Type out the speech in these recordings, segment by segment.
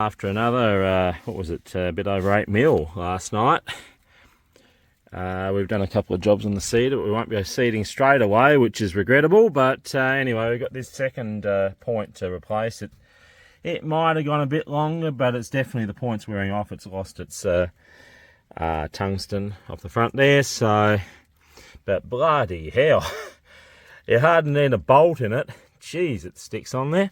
After another, what was it, a bit over 8 mil last night. We've done a couple of jobs on the seeder. We won't be seeding straight away, which is regrettable, but anyway, we've got this second point to replace it. It might have gone a bit longer, but it's definitely, the point's wearing off. It's lost its tungsten off the front there, so, but bloody hell, you hardly need a bolt in it. Jeez, it sticks on there.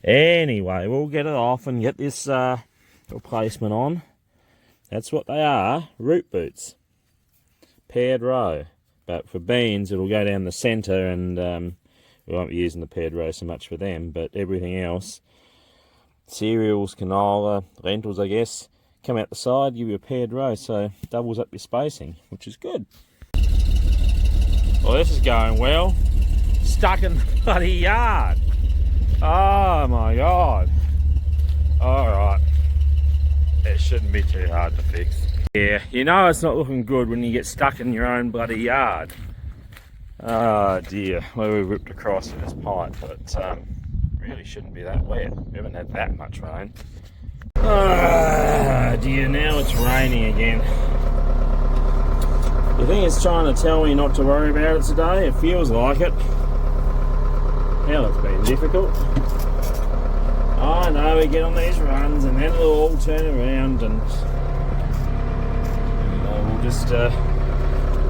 Anyway, we'll get it off and get this replacement on. That's what they are, root boots. Paired row. But for beans, it'll go down the centre, and we won't be using the paired row so much for them, but everything else, cereals, canola, lentils, I guess, come out the side, give you a paired row, so doubles up your spacing, which is good. Well, this is going well. Stuck in the bloody yard. Oh my god. Alright. It shouldn't be too hard to fix. Yeah, you know it's not looking good when you get stuck in your own bloody yard. Oh dear. Well, we ripped across with this pipe, but really shouldn't be that wet. We haven't had that much rain. Oh dear, now it's raining again. You think it's trying to tell me not to worry about it today? It feels like it. Hell, it's been difficult. I know, we get on these runs and then it'll all turn around, and we'll just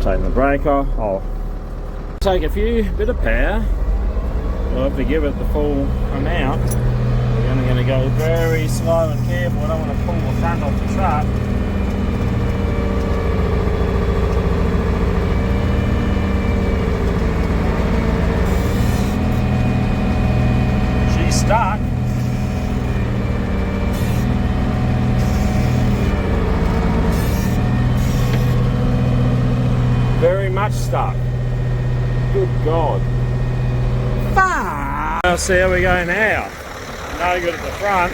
take the brake off. I'll take a bit of power. We'll have to give it the full amount. We're only going to go very slow and careful. I don't want to pull the front off the truck. Stuck. Very much stuck. Good God. I'll see how we go now. No good at the front.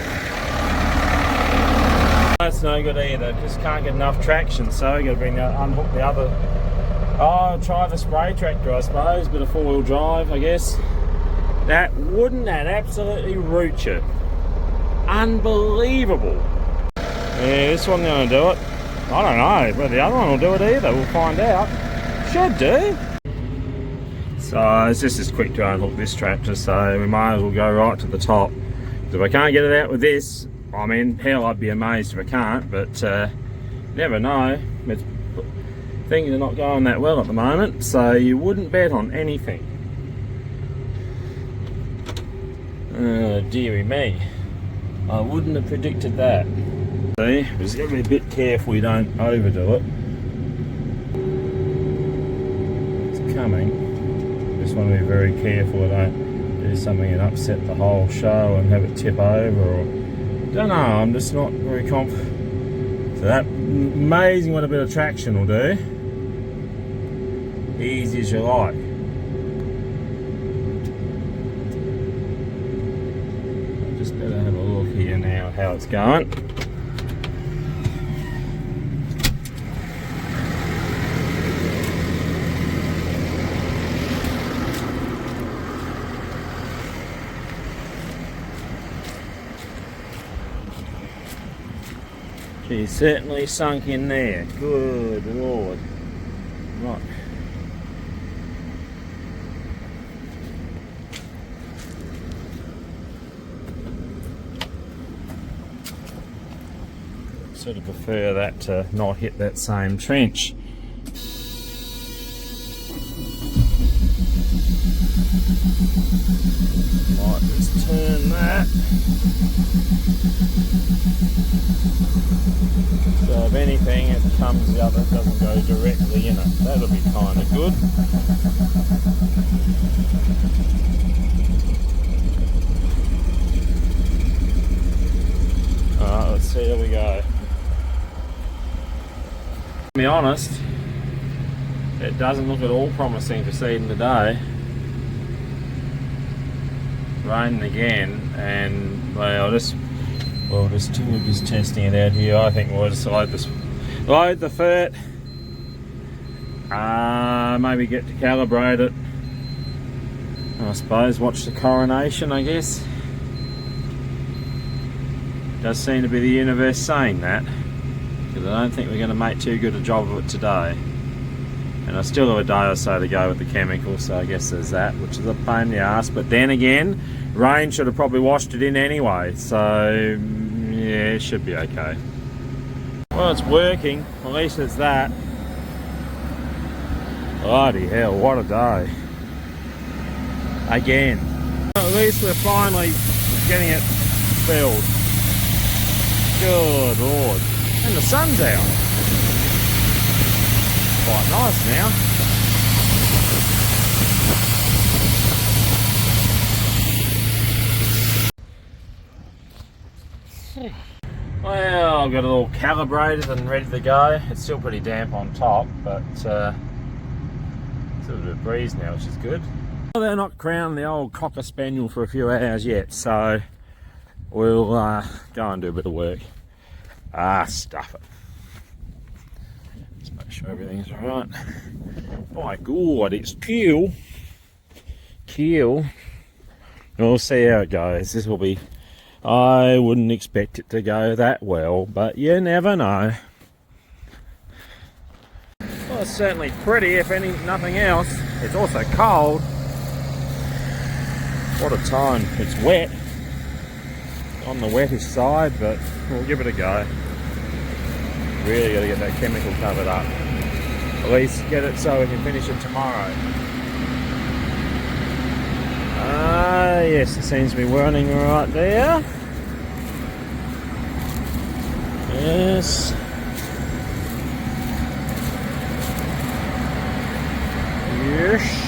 That's no good either. Just can't get enough traction, so you got to bring that, unhook the other. Oh, try the spray tractor, I suppose. Bit of four-wheel drive, I guess. Wouldn't that absolutely root you? Unbelievable. Yeah, this one's going to do it. I don't know whether the other one will do it either. We'll find out. Should do. So it's just as quick to unhook this tractor, so we might as well go right to the top. If I can't get it out with this, I mean, hell, I'd be amazed if I can't, but never know. Things are not going that well at the moment, so you wouldn't bet on anything. Oh, dearie me. I wouldn't have predicted that. See, we just got to be a bit careful we don't overdo it. It's coming. Just want to be very careful I don't do something and upset the whole show and have it tip over, or don't know, I'm just not very confident. So that, amazing what a bit of traction will do. Easy as you like. Better have a look here now how it's going. She's certainly sunk in there. Good Lord. Right. Sort of prefer that to not hit that same trench. Might just turn that. So if anything, it comes the other, it doesn't go directly in it. That'll be kind of good. Alright, let's see how we go. To be honest, it doesn't look at all promising for seeding today. Raining again, and well, we're just testing it out here. I think we'll just load the fert, maybe get to calibrate it. I suppose watch the coronation, I guess. Does seem to be the universe saying that, because I don't think we're going to make too good a job of it today. And I still have a day or so to go with the chemicals, so I guess there's that, which is a pain in the ass. But then again, rain should have probably washed it in anyway, so yeah, it should be okay. Well, it's working, at least it's that. Bloody hell, what a day. Again. At least we're finally getting it filled. Good Lord. And the sun's out. Quite nice now. Well, I've got it all calibrated and ready to go. It's still pretty damp on top, but it's a bit of a breeze now, which is good. Well, they're not crowning the old Cocker Spaniel for a few hours yet, so we'll go and do a bit of work. Stuff it. Just make sure everything's alright. My God, it's cool. Cool. We'll see how it goes. This will be... I wouldn't expect it to go that well, but you never know. Well, it's certainly pretty, if nothing else. It's also cold. What a time. It's wet. On the wettish side, but we'll give it a go. Really got to get that chemical covered up. At least get it so we can finish it tomorrow. Yes, it seems to be running right there. Yes. Yes.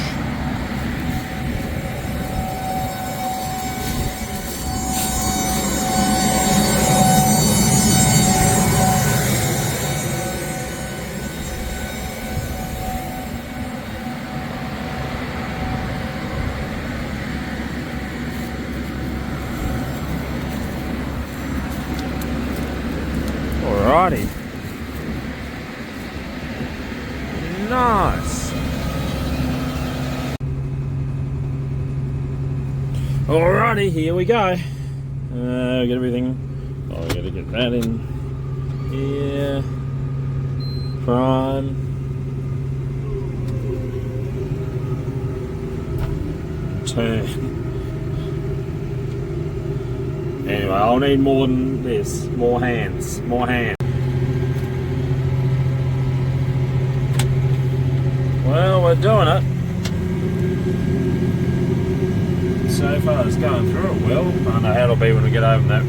Alrighty. Nice. Alrighty, here we go. We got everything. Oh, we got to get that in here. Prime. Turn. Anyway, I'll need more than this. More hands. More hands. Well, we're doing it. So far it's going through it well. I don't know how it'll be when we get over that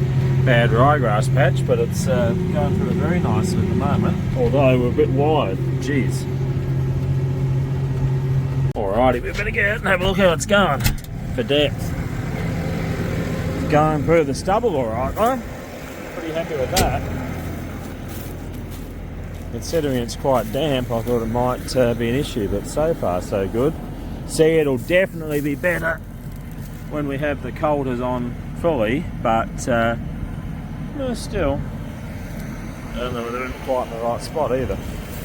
bad ryegrass patch, but it's going through it very nicely at the moment. Although we're a bit wide. Jeez. Alrighty, we better get out and have a look how it's going for depth. It's going through the stubble alright though. Pretty happy with that. Considering it's quite damp, I thought it might be an issue, but so far so good. See, it'll definitely be better when we have the colders on fully, but no, still, I don't know whether they're quite in the right spot either.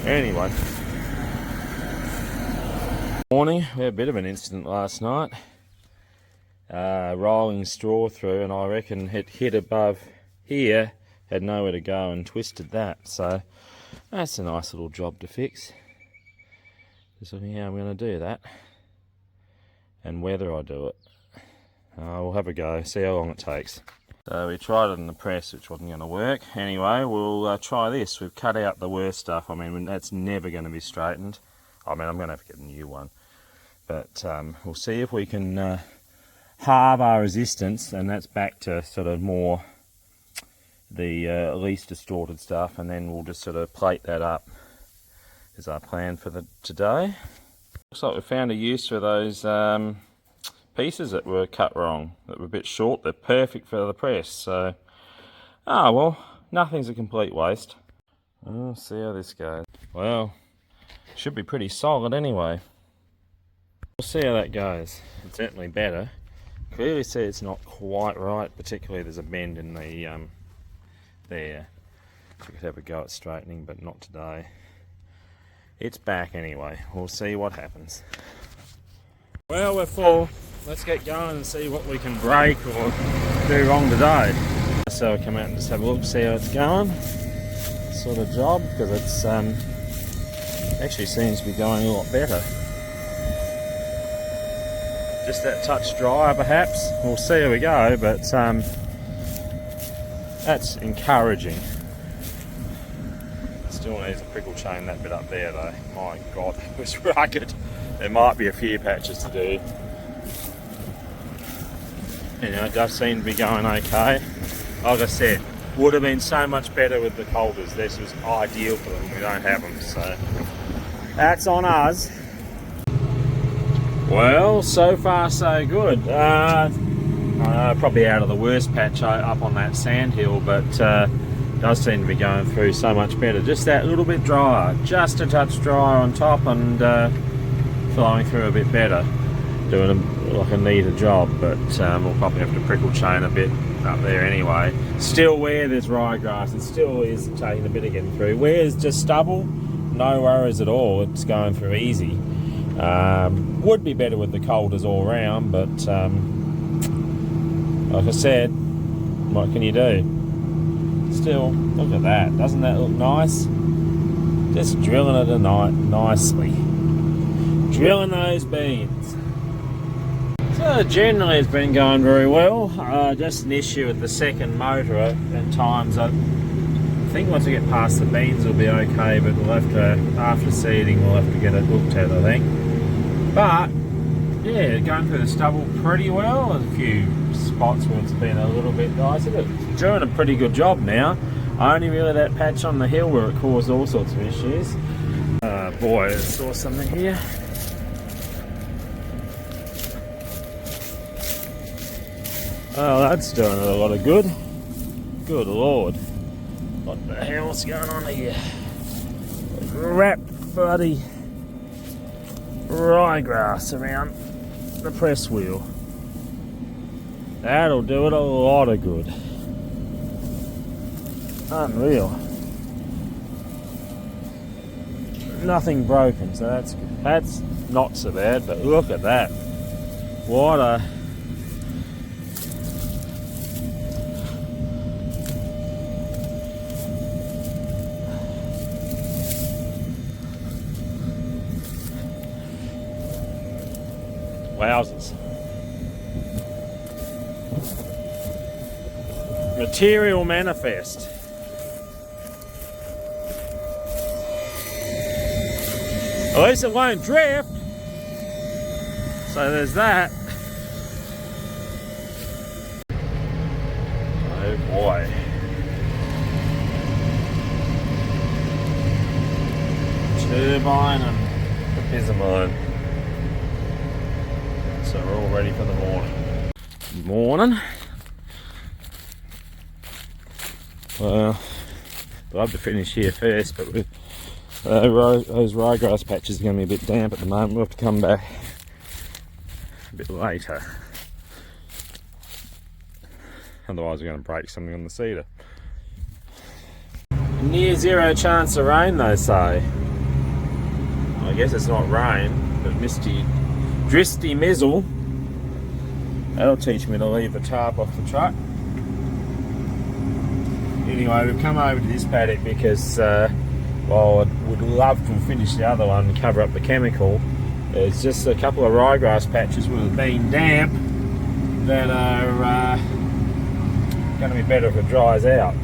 Anyway, morning, we had a bit of an incident last night. Rolling straw through, and I reckon it hit above here, had nowhere to go and twisted that, so that's a nice little job to fix. Just looking how I'm going to do that and whether I do it. We'll have a go, see how long it takes. So we tried it in the press, which wasn't going to work. Anyway, we'll try this. We've cut out the worst stuff. I mean, that's never going to be straightened. I mean, I'm going to have to get a new one. But we'll see if we can halve our resistance, and that's back to sort of more the least distorted stuff, and then we'll just sort of plate that up is our plan for today. Looks like we found a use for those pieces that were cut wrong, that were a bit short. They're perfect for the press, so well, nothing's a complete waste. We'll see how this goes. Well, should be pretty solid anyway. We'll see how that goes. It's certainly better. Clearly see it's not quite right, particularly there's a bend in the there. So we could have a go at straightening, but not today. It's back anyway. We'll see what happens. Well, we're full. Let's get going and see what we can break or do wrong today. So I'll come out and just have a look, see how it's going. Sort of job, because it's actually seems to be going a lot better. Just that touch drier perhaps. We'll see how we go, but that's encouraging. Still needs a prickle chain that bit up there though. My God, that was rugged. There might be a few patches to do. You know, it does seem to be going okay. Like I said, would have been so much better with the colders. This was ideal for them. We don't have them, so that's on us. Well, so far so good. Probably out of the worst patch up on that sand hill, but does seem to be going through so much better. Just that little bit drier, just a touch drier on top, and flowing through a bit better. Doing like a neater job, but we'll probably have to prickle chain a bit up there anyway. Still, where there's ryegrass, it still is taking a bit of getting through. Where it's just stubble, no worries at all. It's going through easy. Would be better with the colders all round, but like I said, what can you do? Still, look at that. Doesn't that look nice? Just drilling it tonight nicely. Drilling those beans. So generally it's been going very well. Just an issue with the second motor at times. I think once we get past the beans it'll be okay, but we'll have to, after seeding, we'll have to get it looked at, I think. But yeah, going through the stubble pretty well. There's a few spots where it's been a little bit dicey, but it's doing a pretty good job now. Only really that patch on the hill where it caused all sorts of issues. Boy, I saw something here. Oh, that's doing a lot of good. Good Lord. What the hell's going on here? Wrap bloody ryegrass around the press wheel. That'll do it a lot of good. Unreal. Nothing broken, so that's good. That's not so bad, but look at that. What a... Wowzers. Material manifest. At least it won't drift. So there's that. Oh boy. Turbine and the pissamine. So we're all ready for the morning. Morning. Well, I'd love to finish here first, but with those ryegrass patches are going to be a bit damp at the moment. We'll have to come back a bit later. Otherwise we're going to break something on the cedar. Near zero chance of rain, they say. I guess it's not rain, but misty, dristy mizzle. That'll teach me to leave the tarp off the truck. Anyway, we've come over to this paddock because while I would love to finish the other one and cover up the chemical, there's just a couple of ryegrass patches where it's been damp that are going to be better if it dries out.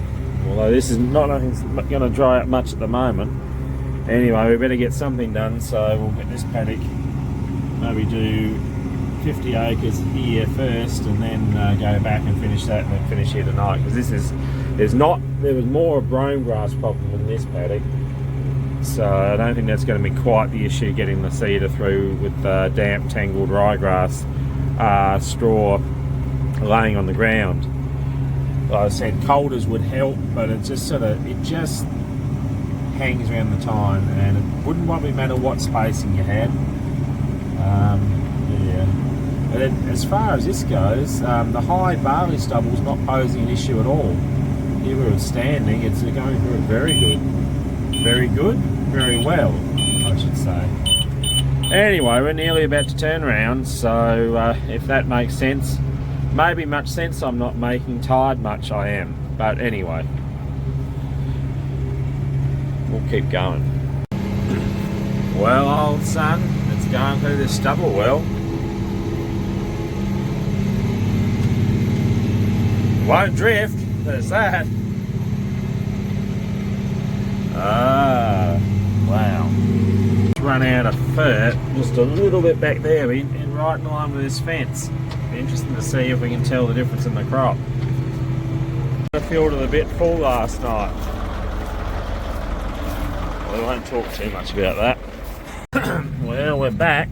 Although this is nothing's going to dry out much at the moment. Anyway, we better get something done, so we'll get this paddock, maybe do 50 acres here first and then go back and finish that and then finish here tonight, because this is, there was more brome grass problem in this paddock, so I don't think that's going to be quite the issue getting the cedar through with damp tangled ryegrass straw laying on the ground. Like I said, colders would help, but it just hangs around the time, and it wouldn't probably matter what spacing you had. Yeah. But as far as this goes, the high barley stubble is not posing an issue at all. Here where it's standing, it's going through it very good. Very good, very well, I should say. Anyway, we're nearly about to turn around, so if that makes sense, Maybe much sense I'm not making, tired much I am. But anyway, we'll keep going. Well, old son, it's going through this stubble well. Won't drift, there's that. Ah, wow. Run out of fur just a little bit back there in right in line with this fence. Be interesting to see if we can tell the difference in the crop. I filled it a bit full last night. We won't talk too much about that. Well, we're back.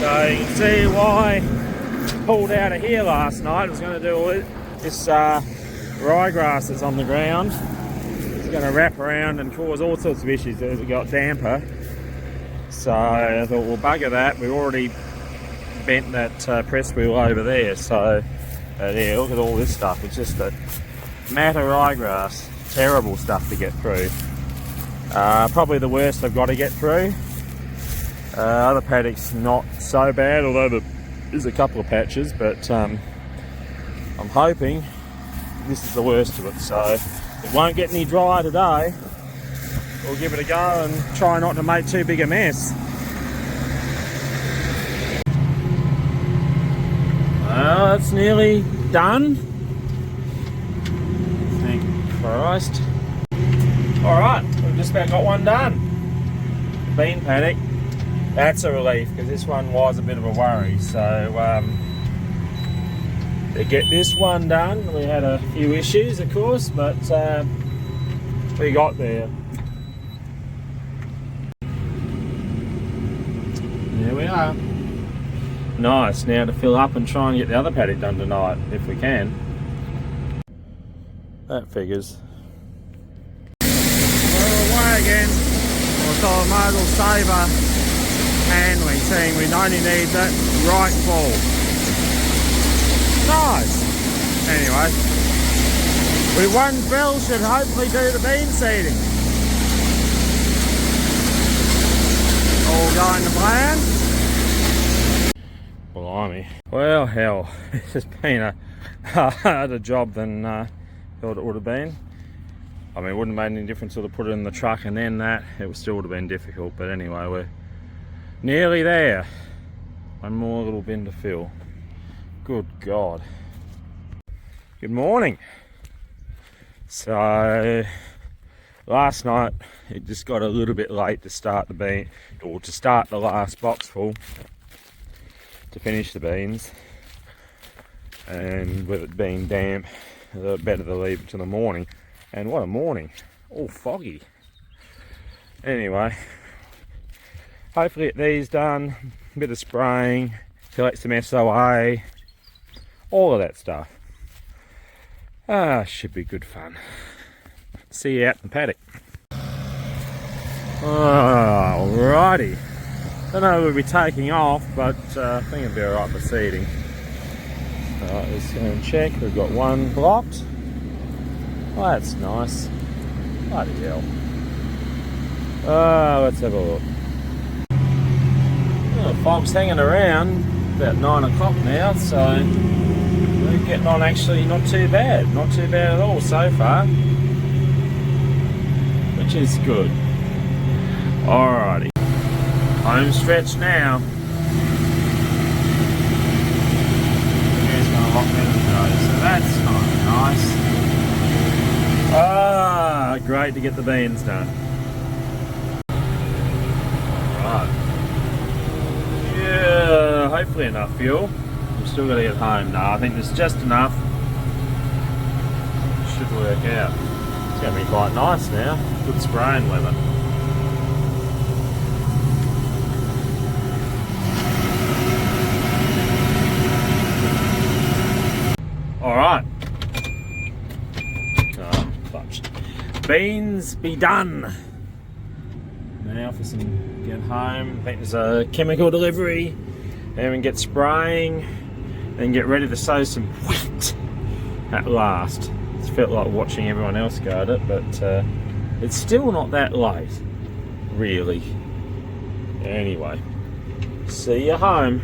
So you can see why I pulled out of here last night. I was going to do this ryegrass that's on the ground. It's going to wrap around and cause all sorts of issues as it got damper. So I thought we'll bugger that. We already bent that press wheel over there. So yeah, look at all this stuff. It's just a matter ryegrass. Terrible stuff to get through. Probably the worst I've got to get through. Other paddocks not so bad, although there's a couple of patches, but I'm hoping this is the worst of it. So it won't get any drier today. We'll give it a go and try not to make too big a mess. Well, it's nearly done. Thank Christ. Alright, we've just about got one done. Bean paddock. That's a relief because this one was a bit of a worry. So to get this one done, we had a few issues of course, but we got there. There we are. Nice, now to fill up and try and get the other paddock done tonight, if we can. That figures. We're away again. So I might as well save a handling, seeing we only need that right ball. Nice. Anyway, with one fill should hopefully do the bean seeding. All going to plan. Blimey. Well, hell, it's just been a harder job than thought it would have been. I mean, it wouldn't have made any difference to put it in the truck and then that. It still would have been difficult, but anyway, we're nearly there. One more little bin to fill. Good God. Good morning. So, last night it just got a little bit late to start the bean, or to start the last box full to finish the beans, and with it being damp, better to leave it till the morning. And what a morning, all foggy. Anyway, hopefully get these done, a bit of spraying, collect some SOA, all of that stuff. Should be good fun. See you out in the paddock. Alrighty. Don't know we'll be taking off, but I think it'll be alright for seeding. Let's go and check. We've got one blocked. Oh, that's nice. Bloody hell. Let's have a look. Oh, the fog's hanging around. About 9 o'clock now, so we're getting on actually not too bad. Not too bad at all so far. Which is good. Alrighty. Home stretch now. Here's going to lock me in the nose, so that's nice. Great to get the beans done. Alright. Yeah, hopefully enough fuel. We've still got to get home. No, I think there's just enough. Should work out. It's going to be quite nice now. Good spraying weather. Alright. Beans be done. Now for some get home. I think there's a chemical delivery. And we can get spraying and get ready to sow some wheat at last. It's felt like watching everyone else go at it, but it's still not that late, really. Anyway, see you home.